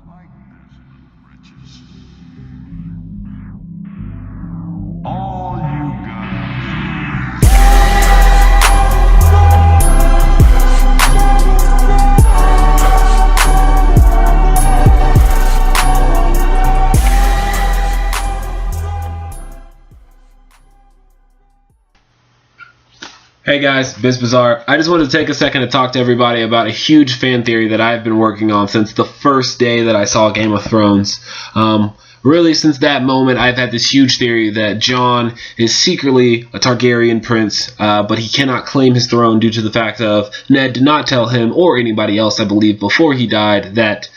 like this, riches. All you Hey guys, BZAR. I just wanted to take a second to talk to everybody about a huge fan theory that I've been working on since the first day that I saw Game of Thrones. Really, since that moment, I've had this huge theory that Jon is secretly a Targaryen prince, but he cannot claim his throne due to the fact of Ned did not tell him, or anybody else, I believe, before he died, that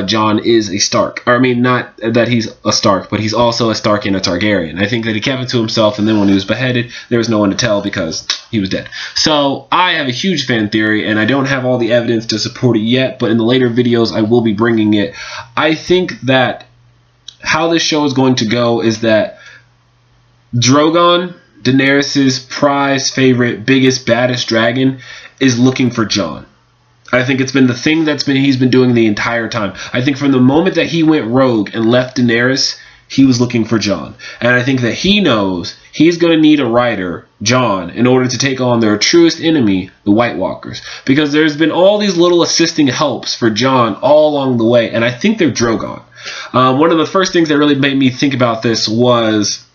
Jon is a Stark. Or, I mean, not that he's a Stark, but he's also a Stark and a Targaryen. I think that he kept it to himself, and then when he was beheaded, there was no one to tell because he was dead. So, I have a huge fan theory, and I don't have all the evidence to support it yet, but in the later videos, I will be bringing it. I think that how this show is going to go is that Drogon, Daenerys' prize favorite, biggest, baddest dragon, is looking for Jon. I think it's been the thing he's been doing the entire time. I think from the moment that he went rogue and left Daenerys, he was looking for Jon. And I think that he knows he's going to need a rider, Jon, in order to take on their truest enemy, the White Walkers. Because there's been all these little assisting helps for Jon all along the way, and I think they're Drogon. One of the first things that really made me think about this was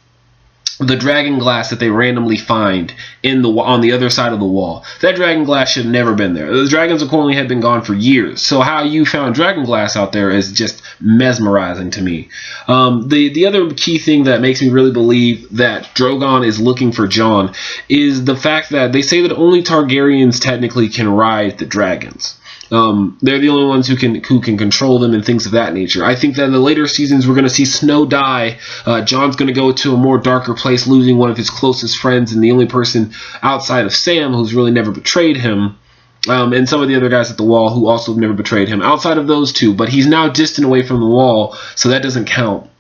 the dragon glass that they randomly find on the other side of the wall. That dragon glass should have never been there. The dragons accordingly had been gone for years. So how you found dragon glass out there is just mesmerizing to me. The other key thing that makes me really believe that Drogon is looking for Jon is the fact that they say that only Targaryens technically can ride the dragons. They're the only ones who can control them and things of that nature. I think that in the later seasons we're going to see Snow die. Jon's going to go to a more darker place, losing one of his closest friends and the only person outside of Sam who's really never betrayed him. And some of the other guys at the wall who also have never betrayed him outside of those two. But he's now distant away from the wall, so that doesn't count.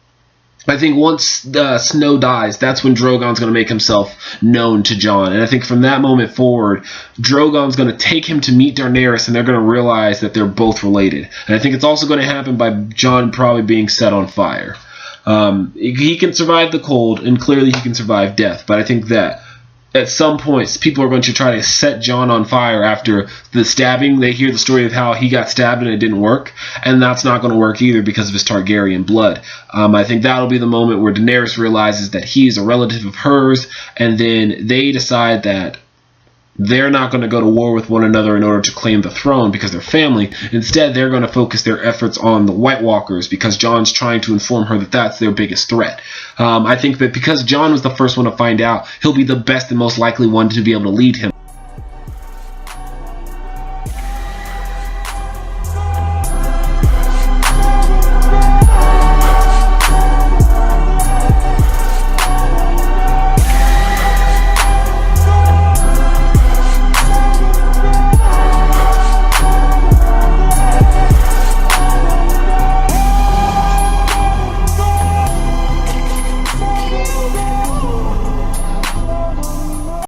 I think once Snow dies, that's when Drogon's going to make himself known to Jon. And I think from that moment forward, Drogon's going to take him to meet Daenerys, and they're going to realize that they're both related. And I think it's also going to happen by Jon probably being set on fire. He can survive the cold, and clearly he can survive death. But I think that at some points, people are going to try to set Jon on fire after the stabbing. They hear the story of how he got stabbed and it didn't work, and that's not going to work either because of his Targaryen blood. I think that'll be the moment where Daenerys realizes that he's a relative of hers, and then they decide that they're not going to go to war with one another in order to claim the throne because they're family. Instead, they're going to focus their efforts on the White Walkers because Jon's trying to inform her that that's their biggest threat. I think that because Jon was the first one to find out, he'll be the best and most likely one to be able to lead him.